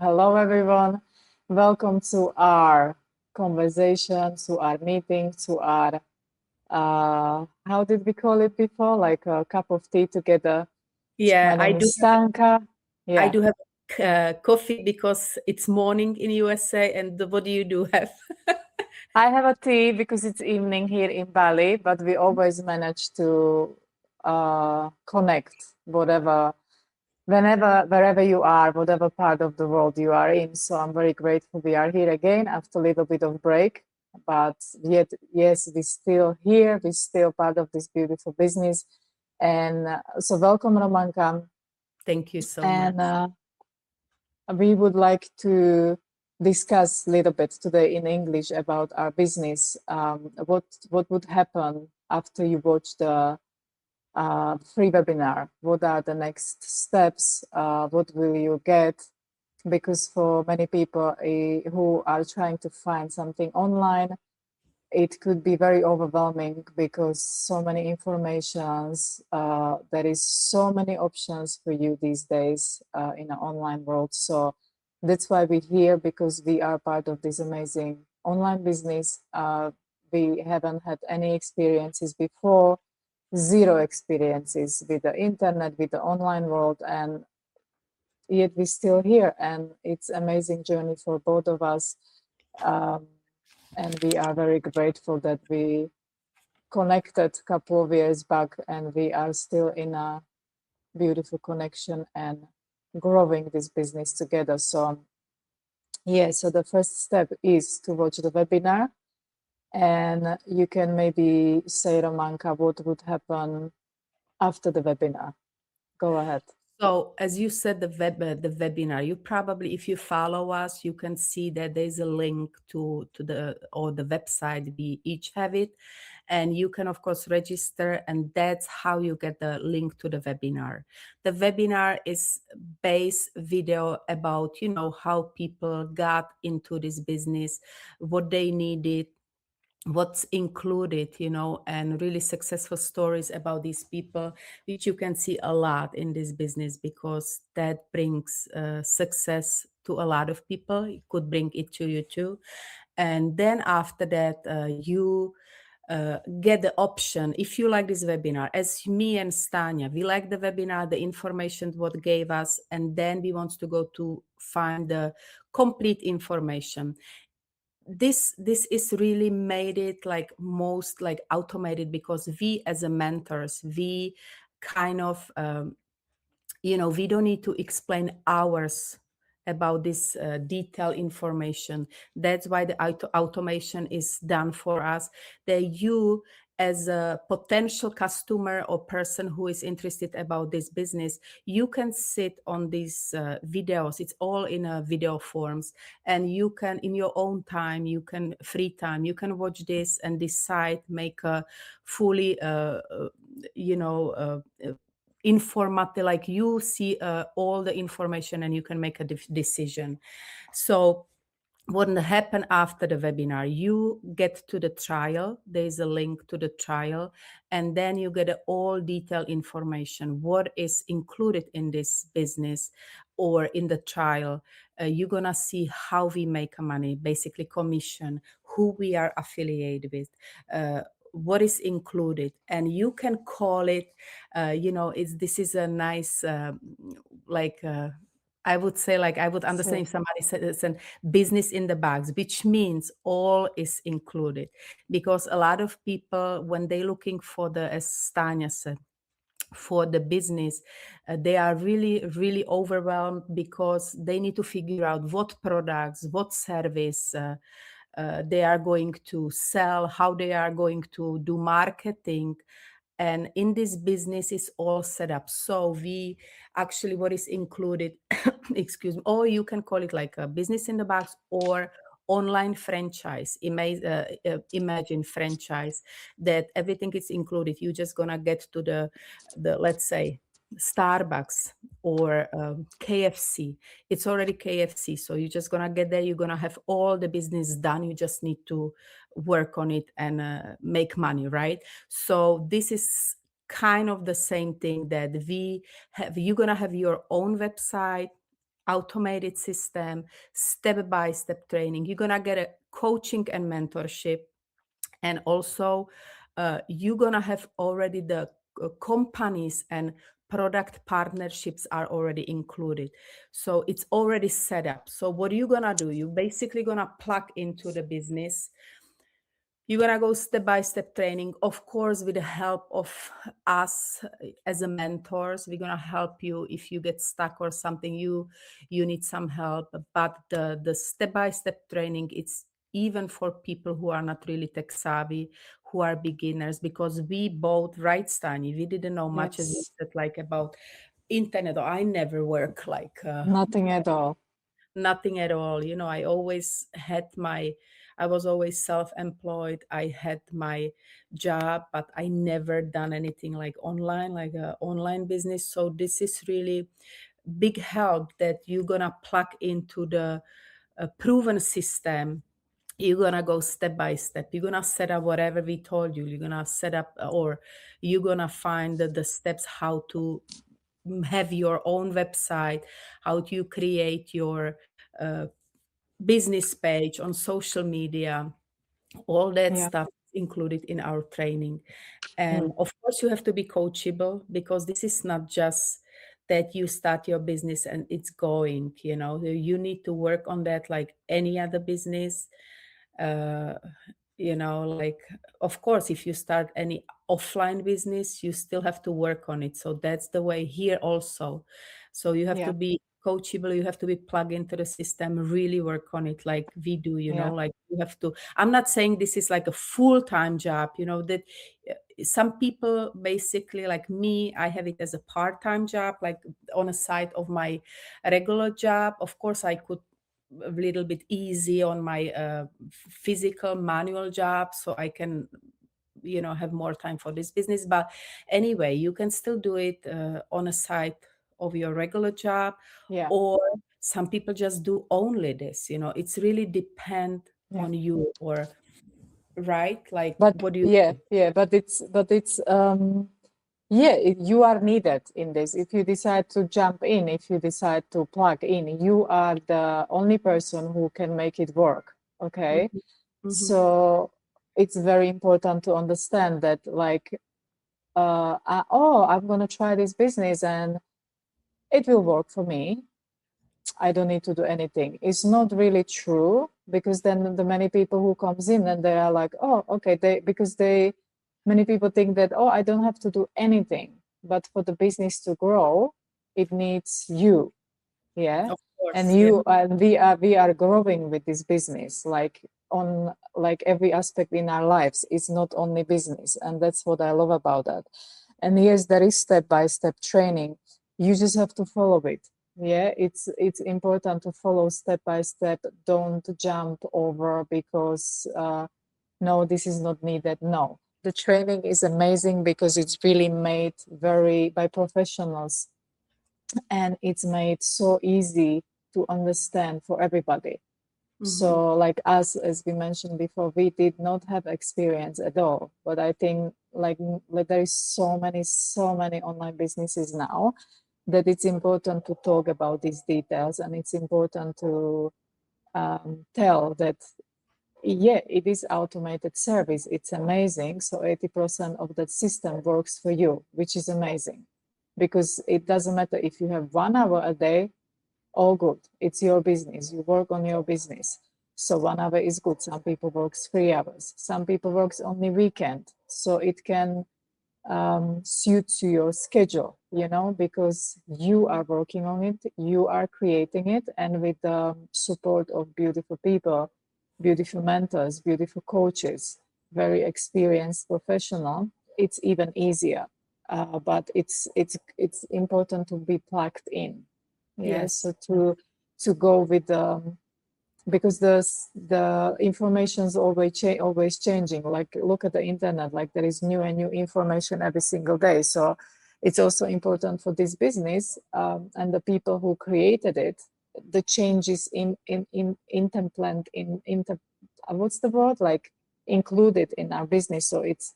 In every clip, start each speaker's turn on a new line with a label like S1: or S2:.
S1: hello everyone. Welcome to our conversation, to our meeting, to our how did we call it before? Like a cup of tea together.
S2: Yeah,
S1: My name is Stanka.
S2: I
S1: Yeah,
S2: do have coffee because it's morning in USA. And what do you do have?
S1: I have a tea because it's evening here in Bali, but we always manage to connect wherever you are, whatever part of the world you are in. So I'm very grateful we are here again after a little bit of break. But yet, yes, we're still here. We're still part of this beautiful business. And so welcome, Romanka.
S2: Thank you so
S1: And
S2: much.
S1: we would like to discuss a little bit today in English about our business. What would happen after you watch the free webinar? What are the next steps? What will you get? Because for many people who are trying to find something online, it could be very overwhelming because so many informations, there is so many options for you these days in an online world. So that's why we're here, because we are part of this amazing online business. We haven't had any experiences before, zero experiences with the internet, with the online world, and yet we're still here, and it's amazing journey for both of us. Um, and we are very grateful that we connected a couple of years back, and we are still in a beautiful connection and growing this business together. So yeah, so the first step is to watch the webinar, and you can maybe say, Romanka, what would happen after the webinar. Go ahead.
S2: So, as you said, the webinar, you probably, if you follow us, you can see that there's a link to the website. We each have it, and you can of course register, and that's how you get the link to the webinar. The webinar is base video about how people got into this business, what they needed, what's included, and really successful stories about these people, which you can see a lot in this business, because that brings success to a lot of people. It could bring it to you too. And then after that, you get the option, if you like this webinar, as me and Stanya, we like the webinar, the information what gave us, and then we want to go to find the complete information. This is really made it like most like automated, because we as a mentors, we kind of we don't need to explain hours about this detailed information. That's why the automation is done for us, that you as a potential customer or person who is interested about this business, you can sit on these videos. It's all in a video forms, and you can, in your own time, you can free time, you can watch this and decide, make a fully informative, like you see all the information and you can make a decision. So what will happen after the webinar, you get to the trial, there's a link to the trial, and then you get all detailed information, what is included in this business or in the trial. You're gonna see how we make money, basically commission, who we are affiliated with, what is included, and you can call it this is a nice I would say, like, I would understand if somebody said it's a business in the box, which means all is included. Because a lot of people, when they're looking for the, as Stanya said, for the business, they are really, really overwhelmed, because they need to figure out what products, what service they are going to sell, how they are going to do marketing. And in this business is all set up. So we actually, what is included, excuse me, or you can call it like a business in the box or online franchise, imagine franchise, that everything is included. You're just gonna get to the let's say Starbucks or KFC. It's already KFC, so you're just gonna get there, you're gonna have all the business done, you just need to work on it and make money, right? So this is kind of the same thing that we have. You're gonna have your own website, automated system, step-by-step training. You're gonna get a coaching and mentorship, and also you're gonna have already the companies and product partnerships are already included, so it's already set up. So what are you gonna do? You basically gonna plug into the business. You're gonna go step-by-step training, of course, with the help of us as a mentors. We're gonna help you if you get stuck or something, you need some help. But the step-by-step training, it's even for people who are not really tech savvy, who are beginners, because we both, right, Stani, we didn't know much, as you
S1: Yes,
S2: said, like about internet. Or I never work like
S1: nothing at all.
S2: nothing at all. You know, I was always self-employed. I had my job, but I never done anything like online, like a online business. So this is really big help that you're gonna plug into the proven system. You're gonna go step by step. You're gonna set up whatever we told you. You're gonna set up, or you're gonna find the steps how to have your own website, how do you create your uh, business page on social media. All that
S1: Yeah.
S2: stuff is included in our training. And
S1: Mm.
S2: of course, you have to be coachable, because this is not just that you start your business and it's going, you know, you need to work on that like any other business. Uh, you know, like, of course, if you start any offline business, you still have to work on it. So that's the way here also. So you have to
S1: Yeah.
S2: be coachable, you have to be plugged into the system, really work on it like we do, you know,
S1: Yeah.
S2: like you have to. I'm not saying this is like a full-time job, you know, that some people basically, like me, I have it as a part-time job, like on a side of my regular job. Of course, I could a little bit easy on my physical manual job, so I can, you know, have more time for this business. But anyway, you can still do it on a side of your regular job,
S1: Yeah.
S2: or some people just do only this, you know. It's really depend
S1: Yeah.
S2: on you, or right, like
S1: But
S2: what do you
S1: yeah,
S2: think?
S1: yeah, but it's yeah, you are needed in this. If you decide to jump in, if you decide to plug in, you are the only person who can make it work. Okay.
S2: Mhm, mhm.
S1: So it's very important to understand that, like, oh, I'm gonna try this business and it will work for me. I don't need to do anything. It's not really true, because then the many people who comes in and they are like, oh, okay, many people think that, oh, I don't have to do anything. But for the business to grow, it needs you. Yeah.
S2: Of
S1: And
S2: course, yeah.
S1: you and we are growing with this business, like on like every aspect in our lives. It's not only business. And that's what I love about that. And yes, there is step-by-step training. You just have to follow it. Yeah, it's important to follow step by step. Don't jump over because no, this is not needed. No, the training is amazing because it's really made very by professionals, and it's made so easy to understand for everybody.
S2: Mhm.
S1: So like us, as we mentioned before, we did not have experience at all. But I think like there is so many online businesses now that it's important to talk about these details, and it's important to tell that, yeah, it is automated service. It's amazing. So 80% of that system works for you, which is amazing, because it doesn't matter if you have 1 hour a day, all good. It's your business. You work on your business. So 1 hour is good. Some people works 3 hours. Some people works only weekend. So it can suit to your schedule, because you are working on it, you are creating it, and with the support of beautiful people, beautiful mentors, beautiful coaches, very experienced professional, it's even easier. But it's important to be plugged in. Yeah,
S2: Yes.
S1: so to go with the, because the information is always changing. Like, look at the internet, like there is new and new information every single day. So it's also important for this business, and the people who created it, the changes in interplant in inter what's the word, like, included in our business. So it's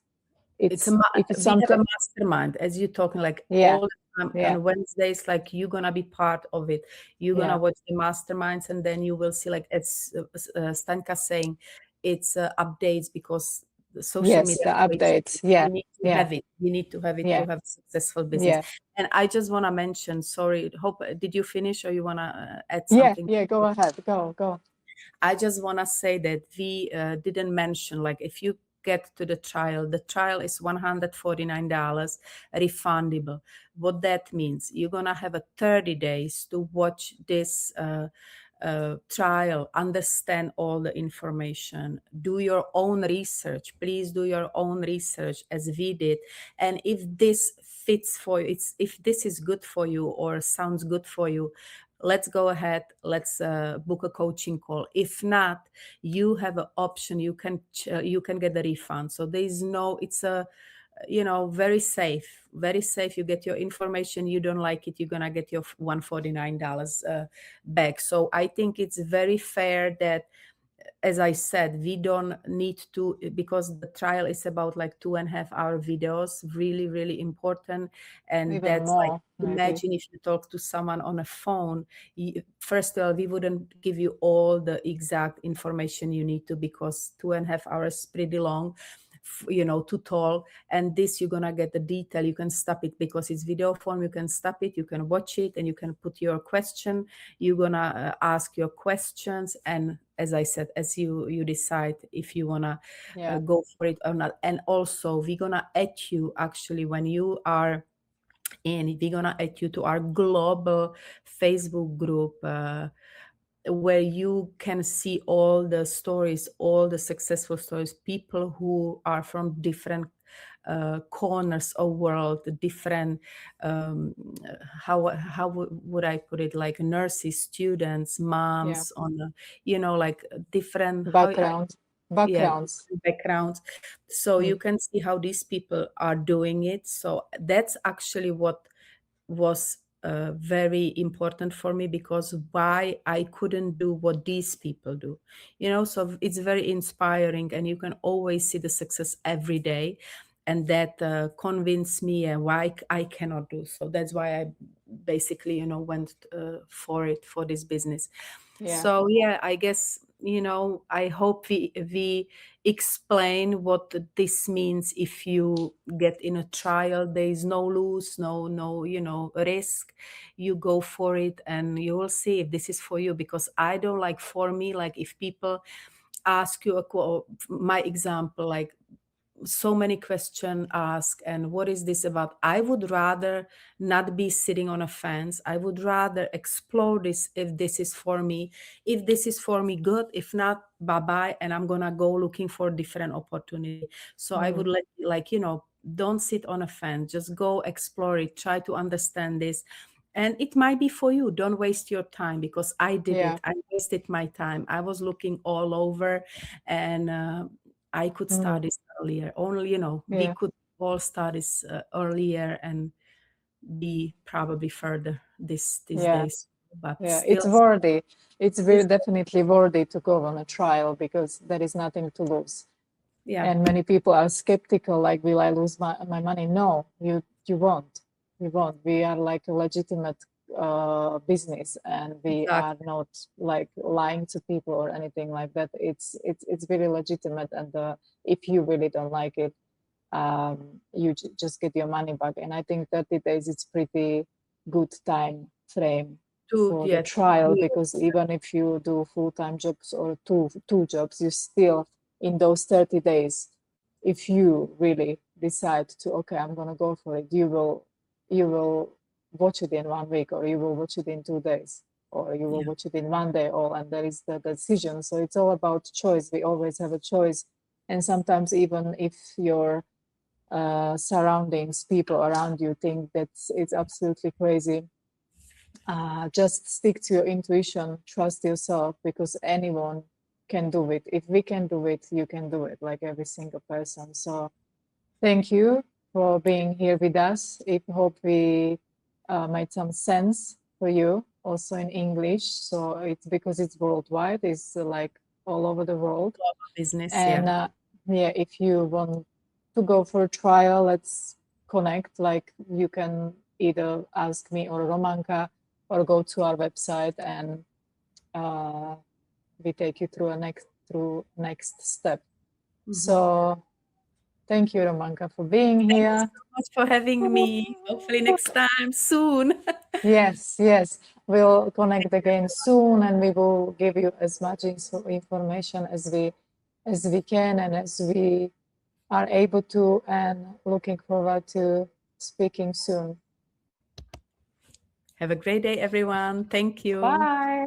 S2: It's a
S1: if it's
S2: we have a
S1: something,
S2: mastermind, as you're talking, like
S1: yeah,
S2: all the time
S1: yeah,
S2: on Wednesdays, like you're gonna be part of it. You're
S1: yeah,
S2: gonna watch the masterminds, and then you will see, like as Stanka saying, it's updates because the social
S1: yes,
S2: media
S1: the
S2: algorithms,
S1: updates, yeah,
S2: you need to
S1: yeah,
S2: have it. You need to have it to
S1: yeah,
S2: have a successful business.
S1: yeah,
S2: And I just wanna mention, sorry, hope did you finish or you wanna add
S1: yeah,
S2: something?
S1: yeah, go ahead, go.
S2: I just want to say that we didn't mention, like, if you get to the trial is $149 refundable. What that means, you're going to have a 30 days to watch this trial, understand all the information, do your own research. Please do your own research as we did. And if this fits for you, if this is good for you or sounds good for you, let's go ahead, let's book a coaching call. If not, you have an option, you can get the refund. So there is no, it's a, very safe, very safe. You get your information, you don't like it, you're gonna get your $149 back. So I think it's very fair that, as I said, we don't need to, because the trial is about like 2.5 hour videos, really, really important. And
S1: Even
S2: that's like,
S1: more, maybe.
S2: imagine if you talk to someone on a phone, first of all, we wouldn't give you all the exact information you need to, because 2.5 hours is pretty long, to talk. And this, you're gonna get the detail. You can stop it because it's video form. You can stop it, you can watch it, and you can put your question. You're gonna ask your questions, and as I said, as you decide if you wanna
S1: Yeah,
S2: go for it or not. And also, we're gonna add you, actually, when you are in, we're gonna add you to our global Facebook group, where you can see all the stories, all the successful stories, people who are from different corners of world, different, how would I put it, like nurses, students,
S1: yeah,
S2: moms, on like different, yeah,
S1: backgrounds,
S2: backgrounds. So you
S1: mm.
S2: can see how these people are doing it. So that's actually what was very important for me, because why I couldn't do what these people do, so it's very inspiring, and you can always see the success every day. And that convinced me why I cannot do. So that's why I basically, went for this business.
S1: Yeah,
S2: So yeah, I guess, I hope we explain what this means. If you get in a trial, there is no lose, no risk. You go for it, and you will see if this is for you. Because I don't like, for me, like, if people ask you my example, like, so many questions asked, and what is this about? I would rather not be sitting on a fence. I would rather explore this. If this is for me, good. If not, bye-bye, and I'm gonna go looking for different opportunity. So I would like, don't sit on a fence, just go explore it, try to understand this. And it might be for you. Don't waste your time, because I did
S1: yeah,
S2: it. I wasted my time. I was looking all over, and I could start this earlier. Only, we
S1: yeah,
S2: could all start this earlier and be probably further these
S1: yeah,
S2: days. But
S1: yeah.
S2: still,
S1: It's worthy. It's very
S2: it's,
S1: definitely worthy to go on a trial because there is nothing to lose.
S2: yeah,
S1: And many people are skeptical, like, will I lose my money? No, you won't. You won't. We are like a legitimate business, and we are
S2: exactly.
S1: not like lying to people or anything like that. It's very legitimate, and if you really don't like it, you just get your money back. And I think 30 days it's pretty good time frame for the
S2: Yeah,
S1: trial,
S2: 2 years.
S1: because even if you do full-time jobs or two jobs, you still, in those 30 days, if you really decide to, okay, I'm gonna go for it, you will watch it in 1 week, or you will watch it in 2 days, or you will
S2: Yeah,
S1: watch it in one day, all, and there is the decision. So it's all about choice. We always have a choice. And sometimes, even if your surroundings, people around you, think that it's absolutely crazy, just stick to your intuition, trust yourself, because anyone can do it. If we can do it, you can do it, like every single person. So thank you for being here with us. I hope we made some sense for you, also in English. So it's because it's worldwide, it's like all over the world.
S2: business.
S1: And
S2: Yeah,
S1: yeah, if you want to go for a trial, let's connect. Like you can either ask me or Romanka, or go to our website and we take you through next step. So thank you, Romanka, for being here.
S2: Thank you so much for having me. Hopefully next time soon.
S1: Yes, we'll connect again soon, and we will give you as much information as we can and as we are able to, and looking forward to speaking soon.
S2: Have a great day, everyone. Thank you.
S1: Bye.